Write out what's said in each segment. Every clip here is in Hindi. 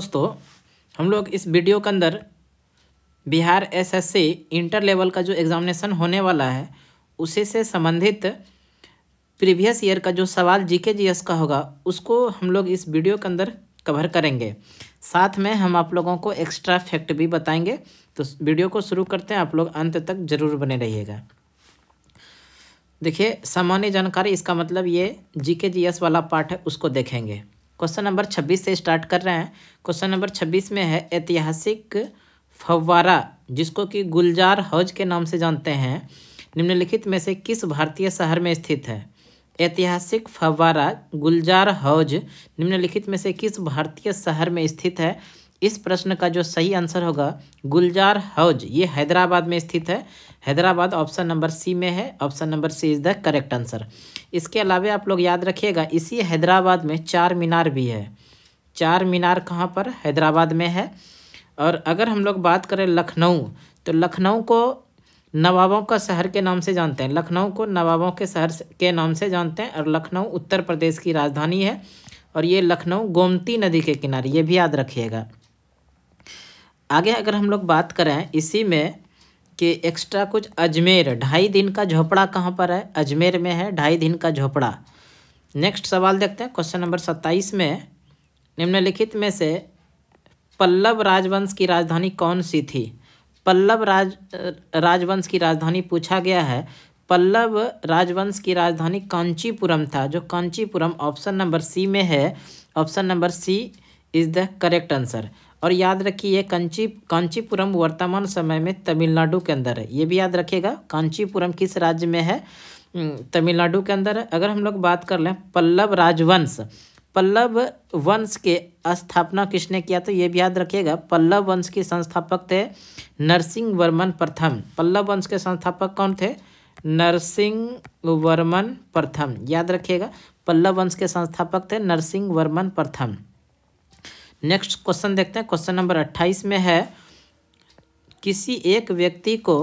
दोस्तों, हम लोग इस वीडियो के अंदर बिहार एसएससी इंटर लेवल का जो एग्ज़ामिनेशन होने वाला है उसी से संबंधित प्रीवियस ईयर का जो सवाल जीके जीएस का होगा उसको हम लोग इस वीडियो के अंदर कवर करेंगे। साथ में हम आप लोगों को एक्स्ट्रा फैक्ट भी बताएंगे। तो वीडियो को शुरू करते हैं, आप लोग अंत तक जरूर बने रहिएगा। देखिए, सामान्य जानकारी इसका मतलब ये जीके जीएस वाला पार्ट है, उसको देखेंगे। क्वेश्चन नंबर 26 से स्टार्ट कर रहे हैं। क्वेश्चन नंबर 26 में है ऐतिहासिक फव्वारा जिसको कि गुलजार हौज के नाम से जानते हैं, निम्नलिखित में से किस भारतीय शहर में स्थित है। ऐतिहासिक फव्वारा गुलजार हौज निम्नलिखित में से किस भारतीय शहर में स्थित है। इस प्रश्न का जो सही आंसर होगा गुलजार हौज, ये हैदराबाद में स्थित है। हैदराबाद ऑप्शन नंबर सी में है। Option number C is the correct answer. इसके अलावा आप लोग याद रखिएगा, इसी हैदराबाद में चार मीनार भी है। चार मीनार कहाँ पर? हैदराबाद में है। और अगर हम लोग बात करें लखनऊ, तो लखनऊ को नवाबों का शहर के नाम से जानते हैं। लखनऊ को नवाबों के शहर के नाम से जानते हैं और लखनऊ उत्तर प्रदेश की राजधानी है। और ये लखनऊ गोमती नदी के किनारे, ये भी याद रखिएगा। आगे अगर हम लोग बात करें इसी में कि एक्स्ट्रा कुछ, अजमेर 2.5 दिन का झोपड़ा कहाँ पर है? अजमेर में है 2.5 दिन का झोपड़ा। नेक्स्ट सवाल देखते हैं। क्वेश्चन नंबर 27 में निम्नलिखित में से पल्लव राजवंश की राजधानी कौन सी थी? पल्लव राजवंश की राजधानी पूछा गया है। पल्लव राजवंश की राजधानी कांचीपुरम था, जो कांचीपुरम ऑप्शन नंबर सी में है। Option number C is the correct answer. और याद रखिए कांचीपुरम वर्तमान समय में तमिलनाडु के अंदर है, ये भी याद रखिएगा। कांचीपुरम किस राज्य में है? तमिलनाडु के अंदर है। अगर हम लोग बात कर लें पल्लव राजवंश, पल्लव वंश के स्थापना किसने किया? तो ये भी याद रखिएगा, पल्लव वंश के संस्थापक थे नरसिंह वर्मन प्रथम। पल्लव वंश के संस्थापक कौन थे? नरसिंह वर्मन प्रथम, याद रखिएगा। पल्लव वंश के संस्थापक थे नरसिंह वर्मन प्रथम। नेक्स्ट क्वेश्चन देखते हैं। क्वेश्चन नंबर 28 में है किसी एक व्यक्ति को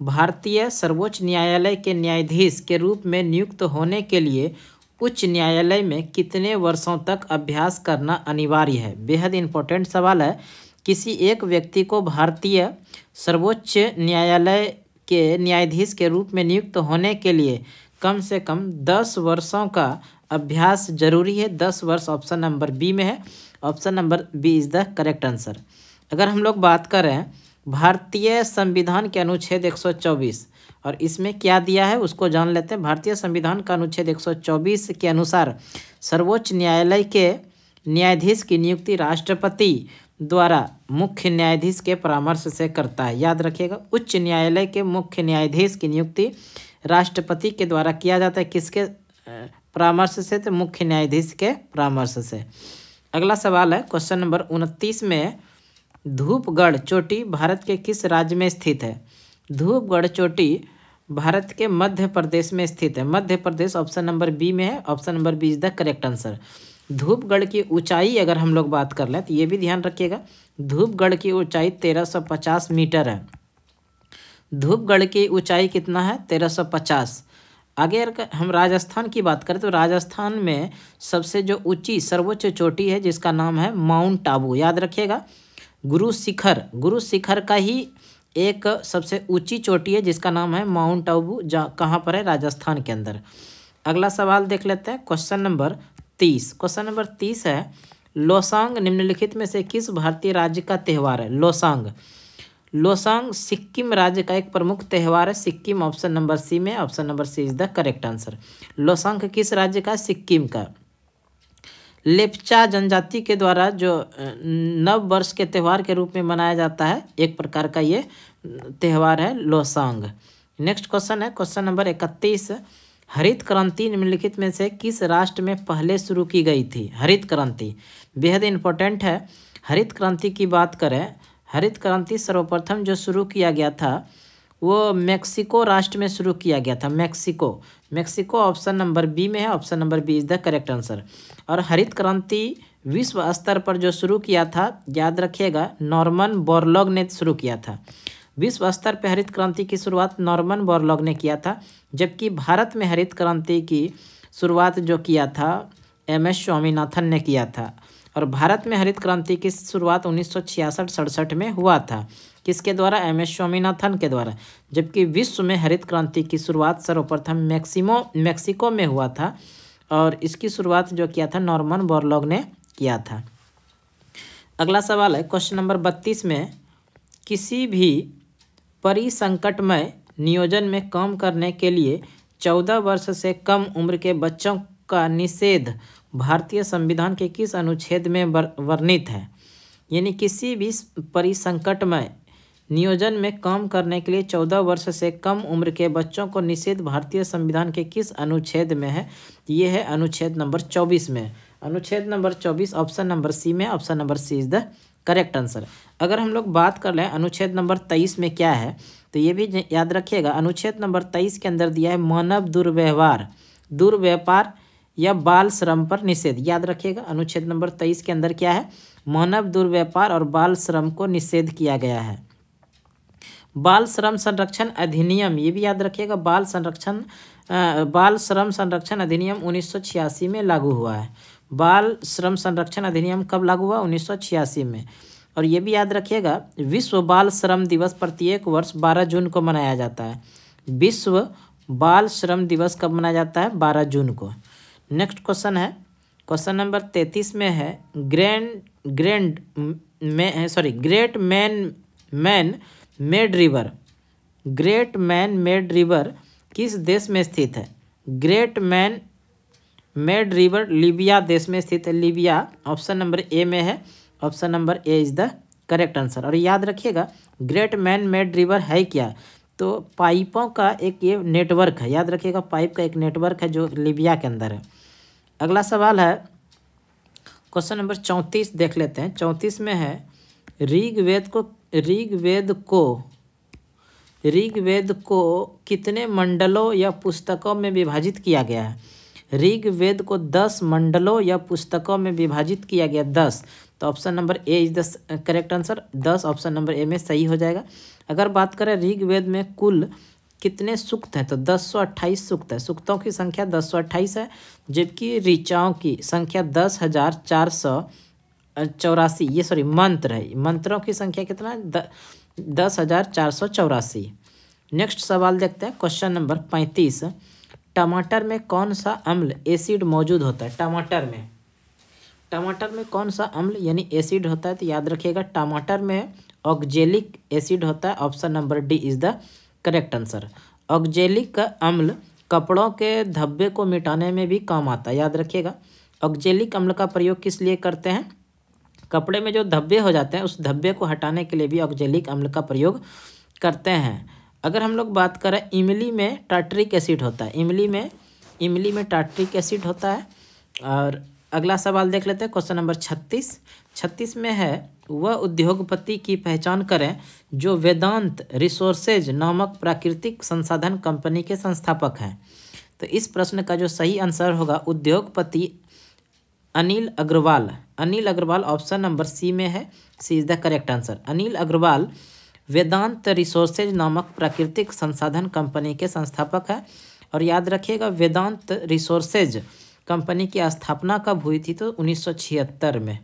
भारतीय सर्वोच्च न्यायालय के न्यायाधीश के रूप में नियुक्त होने के लिए उच्च न्यायालय में कितने वर्षों तक अभ्यास करना अनिवार्य है? बेहद इंपॉर्टेंट सवाल है। किसी एक व्यक्ति को भारतीय सर्वोच्च न्यायालय के न्यायाधीश के रूप में नियुक्त होने के लिए कम से कम 10 वर्षों का अभ्यास जरूरी है। 10 वर्ष ऑप्शन नंबर बी में है। Option number B is the correct answer. अगर हम लोग बात करें भारतीय संविधान के अनुच्छेद 124 और इसमें क्या दिया है उसको जान लेते हैं। भारतीय संविधान का अनुच्छेद 124 के अनुसार सर्वोच्च न्यायालय के न्यायाधीश की नियुक्ति राष्ट्रपति द्वारा मुख्य न्यायाधीश के परामर्श से करता है, याद रखिएगा। उच्च न्यायालय के मुख्य न्यायाधीश की नियुक्ति राष्ट्रपति के द्वारा किया जाता है। किसके परामर्श से? तो मुख्य न्यायाधीश के परामर्श से। अगला सवाल है क्वेश्चन नंबर 29 में धूपगढ़ चोटी भारत के किस राज्य में स्थित है? धूपगढ़ चोटी भारत के मध्य प्रदेश में स्थित है। Madhya Pradesh option number B में है। Option number B is the correct answer. Dhupgarh की ऊंचाई अगर हम लोग बात कर लें तो ये भी ध्यान रखिएगा, धूपगढ़ की ऊंचाई 1350 मीटर है। धूपगढ़ की ऊंचाई कितना है? 1350। आगे अगर हम राजस्थान की बात करें तो राजस्थान में सबसे जो ऊंची सर्वोच्च चोटी है जिसका नाम है माउंट आबू, याद रखिएगा। गुरु शिखर का ही एक सबसे ऊंची चोटी है जिसका नाम है माउंट आबू, जहाँ कहाँ पर है? राजस्थान के अंदर। अगला सवाल देख लेते हैं। Question number 30। क्वेश्चन नंबर 30 है लोसांग निम्नलिखित में से किस भारतीय राज्य का त्यौहार है? लोसांग सिक्किम राज्य का एक प्रमुख त्यौहार है। सिक्किम ऑप्शन नंबर सी में। Option number C is the correct answer. Losoong किस राज्य का? सिक्किम का। लेप्चा जनजाति के द्वारा जो नव वर्ष के त्यौहार के रूप में मनाया जाता है, एक प्रकार का ये त्यौहार है लोसांग। नेक्स्ट क्वेश्चन है क्वेश्चन नंबर 31। हरित क्रांति निम्नलिखित में से किस राष्ट्र में पहले शुरू की गई थी? हरित क्रांति बेहद इंपॉर्टेंट है। हरित क्रांति की बात करें, हरित क्रांति सर्वप्रथम जो शुरू किया गया था वो मेक्सिको राष्ट्र में शुरू किया गया था। मेक्सिको ऑप्शन नंबर बी में है। Option number B is the correct answer. और हरित क्रांति विश्व स्तर पर जो शुरू किया था, याद रखिएगा, नॉर्मन बोरलॉग ने शुरू किया था। विश्व स्तर पर हरित क्रांति की शुरुआत नॉर्मन बोरलॉग ने किया था, जबकि भारत में हरित क्रांति की शुरुआत जो किया था MS स्वामीनाथन ने किया था। और भारत में हरित क्रांति की शुरुआत 1966-67 में हुआ था। किसके द्वारा? MS स्वामीनाथन के द्वारा। जबकि विश्व में हरित क्रांति की शुरुआत सर्वप्रथम मैक्सिको में हुआ था और इसकी शुरुआत जो किया था नॉर्मन बोरलॉग ने किया था। अगला सवाल है क्वेश्चन नंबर 32 में, किसी भी परिसंकटमय नियोजन में काम करने के लिए 14 वर्ष से कम उम्र के बच्चों का निषेध भारतीय संविधान के किस अनुच्छेद में वर्णित है? यानी किसी भी परिसंकटमय नियोजन में काम करने के लिए 14 वर्ष से कम उम्र के बच्चों को निषेध भारतीय संविधान के किस अनुच्छेद में है? ये है अनुच्छेद नंबर 24 में। अनुच्छेद नंबर 24 ऑप्शन नंबर सी में। Option number C is the correct answer. अगर हम लोग बात कर लें अनुच्छेद नंबर 23 में क्या है, तो ये भी याद रखिएगा। अनुच्छेद नंबर 23 के अंदर दिया है मानव दुर्व्यापार या बाल श्रम पर निषेध। याद रखिएगा अनुच्छेद नंबर 23 के अंदर क्या है? मानव दुर्व्यापार और बाल श्रम को निषेध किया गया है। बाल श्रम संरक्षण अधिनियम, ये भी याद रखिएगा, बाल श्रम संरक्षण अधिनियम 1986 में लागू हुआ है। बाल श्रम संरक्षण अधिनियम कब लागू हुआ? 1986 में। और ये भी याद रखिएगा विश्व बाल श्रम दिवस प्रत्येक वर्ष 12 जून को मनाया जाता है। विश्व बाल श्रम दिवस कब मनाया जाता है? 12 जून को। नेक्स्ट क्वेश्चन है क्वेश्चन नंबर 33 में है ग्रेट मैन मेड रिवर किस देश में स्थित है? Great man made river Libya देश में स्थित है। लीबिया ऑप्शन नंबर ए में है। Option number A is the correct answer. और याद रखिएगा ग्रेट मैन मेड रिवर है क्या? तो पाइपों का एक ये नेटवर्क है। याद रखिएगा पाइप का एक नेटवर्क है जो लीबिया के अंदर है। अगला सवाल है क्वेश्चन नंबर 34 देख लेते हैं। 34 में है ऋग्वेद को कितने मंडलों या पुस्तकों में विभाजित किया गया है? ऋग्वेद को 10 मंडलों या पुस्तकों में विभाजित किया गया, 10। तो option number A is the correct answer. 10 option number A में सही हो जाएगा। अगर बात करें ऋग्वेद में कुल कितने सूक्त हैं, तो 1028 सूक्त है। सूक्तों की संख्या 1028 है, जबकि ऋचाओं की संख्या 10,484 मंत्र है। मंत्रों की संख्या कितना है? 10,484। नेक्स्ट सवाल देखते हैं क्वेश्चन नंबर 35। टमाटर में कौन सा अम्ल एसिड मौजूद होता है? टमाटर में कौन सा अम्ल यानी एसिड होता है? तो याद रखिएगा टमाटर में ऑक्जेलिक एसिड होता है। Option number D is the correct answer. Oxalic अम्ल कपड़ों के धब्बे को मिटाने में भी काम आता है। याद रखिएगा ऑक्जेलिक अम्ल का प्रयोग किस लिए करते हैं? कपड़े में जो धब्बे हो जाते हैं उस धब्बे को हटाने के लिए भी ऑक्जेलिक अम्ल का प्रयोग करते हैं। अगर हम लोग बात करें इमली में टार्टरिक एसिड होता है। इमली में टार्टरिक एसिड होता है। और अगला सवाल देख लेते हैं क्वेश्चन नंबर 36 में है वह उद्योगपति की पहचान करें जो वेदांत रिसोर्सेज नामक प्राकृतिक संसाधन कंपनी के संस्थापक हैं। तो इस प्रश्न का जो सही आंसर होगा उद्योगपति Anil Agarwal option number C में है। C is the correct answer. Anil Agarwal Vedanta resources नामक प्राकृतिक संसाधन कंपनी के संस्थापक है। और याद रखिएगा वेदांत रिसोर्सेज कंपनी की स्थापना कब हुई थी? तो 1976 में।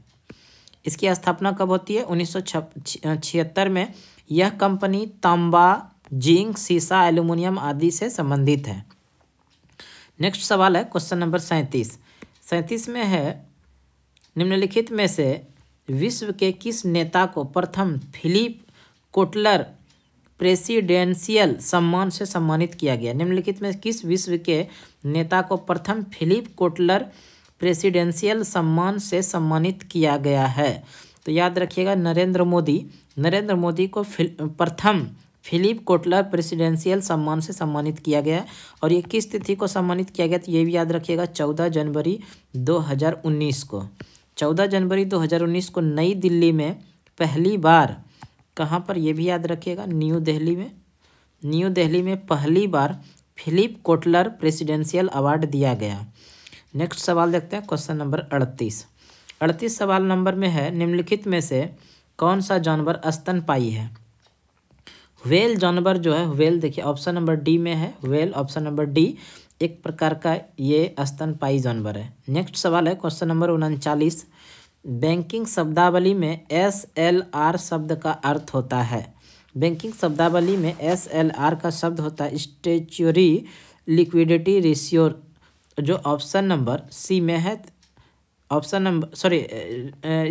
इसकी स्थापना कब होती है? 1976 में। यह कंपनी तांबा, जिंक, सीसा, एल्युमिनियम आदि से संबंधित है। नेक्स्ट सवाल है क्वेश्चन नंबर 37 में है निम्नलिखित में से विश्व के किस नेता को प्रथम फिलिप कोटलर प्रेसिडेंशियल सम्मान से सम्मानित किया गया? निम्नलिखित में किस विश्व के नेता को प्रथम फिलिप कोटलर प्रेसिडेंशियल सम्मान से सम्मानित किया गया है? तो याद रखिएगा नरेंद्र मोदी को प्रथम फिलिप कोटलर प्रेसिडेंशियल सम्मान से सम्मानित किया गया। और ये किस तिथि को सम्मानित किया गया? तो ये भी याद रखिएगा 14 जनवरी 2019 को। 14 जनवरी 2019 को नई दिल्ली में पहली बार, कहाँ पर ये भी याद रखिएगा, न्यू दिल्ली में पहली बार फिलिप कोटलर प्रेसिडेंशियल अवार्ड दिया गया। नेक्स्ट सवाल देखते हैं क्वेश्चन नंबर 38 सवाल नंबर में है निम्नलिखित में से कौन सा जानवर स्तनपायी है? व्हेल जानवर जो है, व्हेल देखिए ऑप्शन नंबर डी में है। व्हेल ऑप्शन नंबर डी एक प्रकार का ये स्तनपायी जानवर है। नेक्स्ट सवाल है क्वेश्चन नंबर 39 बैंकिंग शब्दावली में SLR शब्द का अर्थ होता है। बैंकिंग शब्दावली में SLR का शब्द होता है स्टैच्यूटरी लिक्विडिटी रेशियो, जो ऑप्शन नंबर सी में है। Option number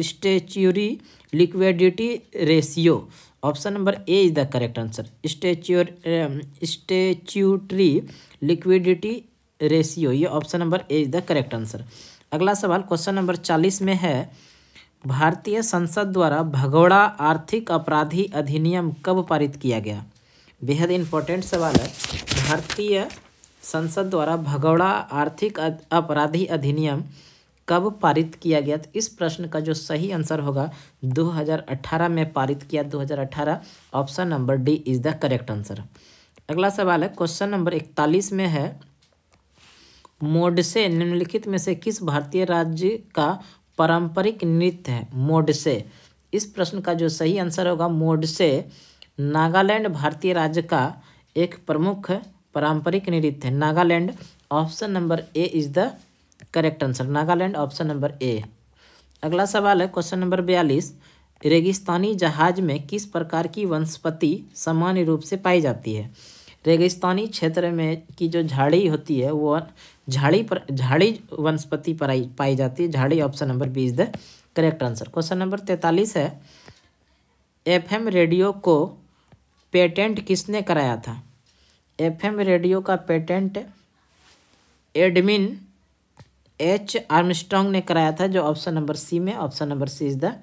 statutory liquidity ratio, option number A is the correct answer. Statutory liquidity ratio, ये option number A is the correct answer. अगला सवाल क्वेश्चन नंबर 40 में है, भारतीय संसद द्वारा भगोड़ा आर्थिक अपराधी अधिनियम कब पारित किया गया? बेहद इंपॉर्टेंट सवाल है। भारतीय संसद द्वारा भगोड़ा आर्थिक अपराधी अधिनियम कब पारित किया गया? तो इस प्रश्न का जो सही आंसर होगा 2018 में पारित किया, 2018, option number D is the correct answer. अगला सवाल है क्वेश्चन नंबर 41 में है, मोडसे निम्नलिखित में से किस भारतीय राज्य का पारंपरिक नृत्य है? मोडसे, इस प्रश्न का जो सही आंसर होगा मोडसे नागालैंड भारतीय राज्य का एक प्रमुख पारंपरिक नृत्य है। Nagaland, option number A is the correct answer. Nagaland, option number ए। अगला सवाल है क्वेश्चन नंबर 42, रेगिस्तानी जहाज में किस प्रकार की वनस्पति सामान्य रूप से पाई जाती है? रेगिस्तानी क्षेत्र में की जो झाड़ी होती है वो झाड़ी वनस्पति पाई जाती है। झाड़ी, option number B is the correct answer. Question number 43 है, FM रेडियो को पेटेंट किसने कराया था? FM रेडियो का पेटेंट एडमिन H आर्मस्ट्रॉन्ग ने कराया था, जो ऑप्शन नंबर सी में, option number C is the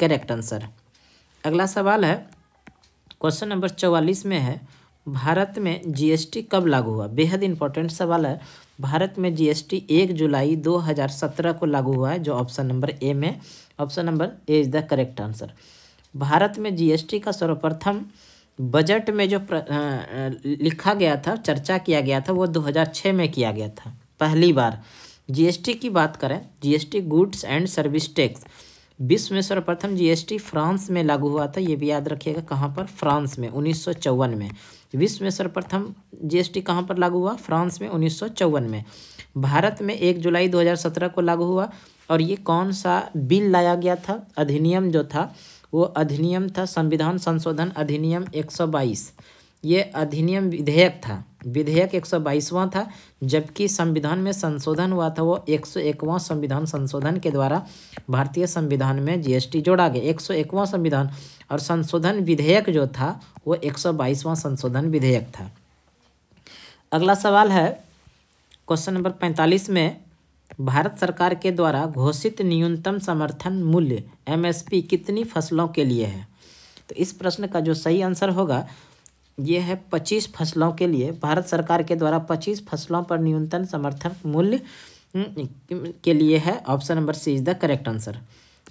correct answer. अगला सवाल है क्वेश्चन नंबर 44 में है, भारत में GST कब लागू हुआ? बेहद इंपॉर्टेंट सवाल है। भारत में GST 1 जुलाई 2017 को लागू हुआ है, जो ऑप्शन नंबर ए में, option number A is the correct answer. Bharat में GST का सर्वप्रथम बजट में जो लिखा गया था, चर्चा किया गया था, वो 2006 में किया गया था पहली बार। GST की बात करें, GST goods and service tax, विश्व में सर्वप्रथम GST फ्रांस में लागू हुआ था। ये भी याद रखिएगा, कहाँ पर? फ्रांस में, 1954 में। विश्व में सर्वप्रथम GST कहाँ पर लागू हुआ? फ्रांस में, 1954 में। भारत में 1 जुलाई 2017 को लागू हुआ। और ये कौन सा बिल लाया गया था? अधिनियम जो था वो अधिनियम था संविधान संशोधन अधिनियम 122। ये अधिनियम विधेयक था, विधेयक 122वां था, जबकि संविधान में संशोधन हुआ था वो 101वां संविधान संशोधन के द्वारा भारतीय संविधान में GST जोड़ा गया। 101वां संविधान और संशोधन विधेयक जो था वो 122वां संशोधन विधेयक था। अगला सवाल है क्वेश्चन नंबर 45 में, भारत सरकार के द्वारा घोषित न्यूनतम समर्थन मूल्य MSP कितनी फसलों के लिए है? तो इस प्रश्न का जो सही आंसर होगा ये है 25 फसलों के लिए। भारत सरकार के द्वारा 25 फसलों पर न्यूनतम समर्थन मूल्य के लिए है, option number C is the correct answer.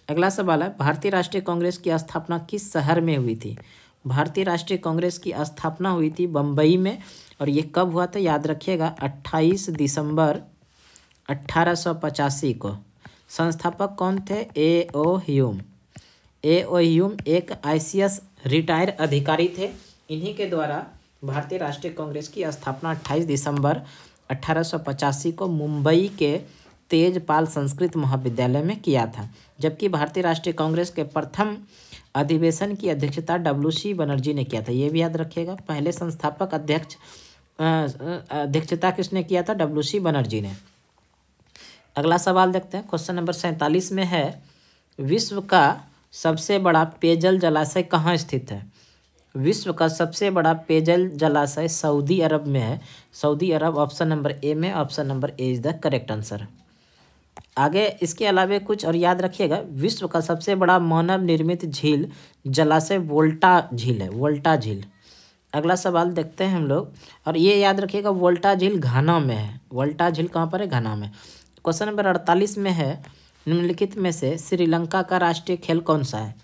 अगला सवाल है, भारतीय राष्ट्रीय कांग्रेस की स्थापना किस शहर में हुई थी? भारतीय राष्ट्रीय कांग्रेस की स्थापना हुई थी बम्बई में। और ये कब हुआ था? याद रखिएगा, 28 दिसंबर 1885 को। संस्थापक कौन थे? A.O. ह्यूम। A.O. ह्यूम एक ICS रिटायर अधिकारी थे। इन्हीं के द्वारा भारतीय राष्ट्रीय कांग्रेस की स्थापना 28 दिसंबर 1885 को मुंबई के तेजपाल संस्कृत महाविद्यालय में किया था। जबकि भारतीय राष्ट्रीय कांग्रेस के प्रथम अधिवेशन की अध्यक्षता WC बनर्जी ने किया था। ये भी याद रखिएगा, पहले संस्थापक अध्यक्षता किसने किया था? WC बनर्जी ने। अगला सवाल देखते हैं, क्वेश्चन नंबर 47 में है, विश्व का सबसे बड़ा पेयजल जलाशय कहाँ स्थित है? विश्व का सबसे बड़ा पेयजल जलाशय सऊदी अरब में है। सऊदी अरब, ऑप्शन नंबर ए में, option number A is the correct answer. आगे इसके अलावा कुछ और याद रखिएगा, विश्व का सबसे बड़ा मानव निर्मित झील जलाशय वोल्टा झील है, वोल्टा झील। अगला सवाल देखते हैं हम लोग, और ये याद रखिएगा वोल्टा झील घाना में है। वोल्टा झील कहाँ पर है? घाना में। क्वेश्चन नंबर 48 में है, निम्नलिखित में से श्रीलंका का राष्ट्रीय खेल कौन सा है?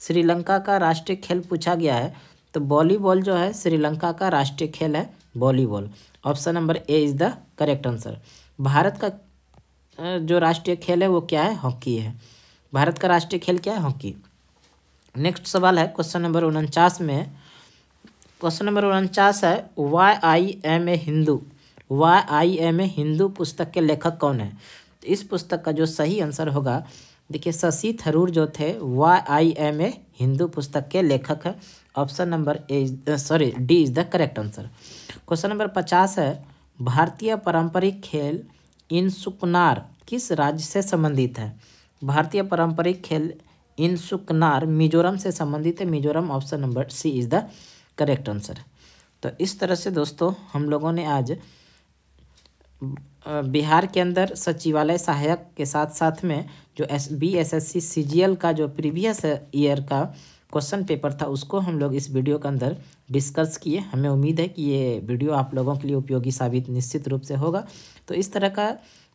श्रीलंका का राष्ट्रीय खेल पूछा गया है, तो वॉलीबॉल जो है श्रीलंका का राष्ट्रीय खेल है, volleyball. Option number A is the correct answer. Bharat का जो राष्ट्रीय खेल है वो क्या है? हॉकी है। भारत का राष्ट्रीय खेल क्या है? हॉकी। नेक्स्ट सवाल है क्वेश्चन नंबर 49 में। क्वेश्चन नंबर 49 है, YIM हिंदू, YIM हिंदू पुस्तक के लेखक कौन है? तो इस पुस्तक का जो सही आंसर होगा देखिए शशि थरूर जो थे YIM हिंदू पुस्तक के लेखक है। Option number D is the correct answer. Question number 50 है, भारतीय पारंपरिक खेल इंसुकनार किस राज्य से संबंधित है? भारतीय पारंपरिक खेल इंसुकनार मिजोरम से संबंधित है। Mizoram, option number C is the correct answer. तो इस तरह से दोस्तों हम लोगों ने आज बिहार के अंदर सचिवालय सहायक के साथ साथ में जो BSSC CGL का जो प्रीवियस ईयर का क्वेश्चन पेपर था उसको हम लोग इस वीडियो के अंदर डिस्कस किए। हमें उम्मीद है कि ये वीडियो आप लोगों के लिए उपयोगी साबित निश्चित रूप से होगा। तो इस तरह का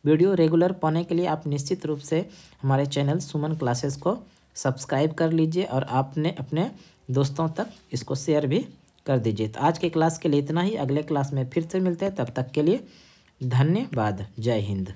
वीडियो रेगुलर पाने के लिए आप निश्चित रूप से हमारे चैनल सुमन क्लासेस को सब्सक्राइब कर लीजिए और आपने अपने दोस्तों तक इसको शेयर भी कर दीजिए। तो आज के क्लास के लिए इतना ही। अगले क्लास में फिर से मिलते हैं, तब तक के लिए धन्यवाद। जय हिंद।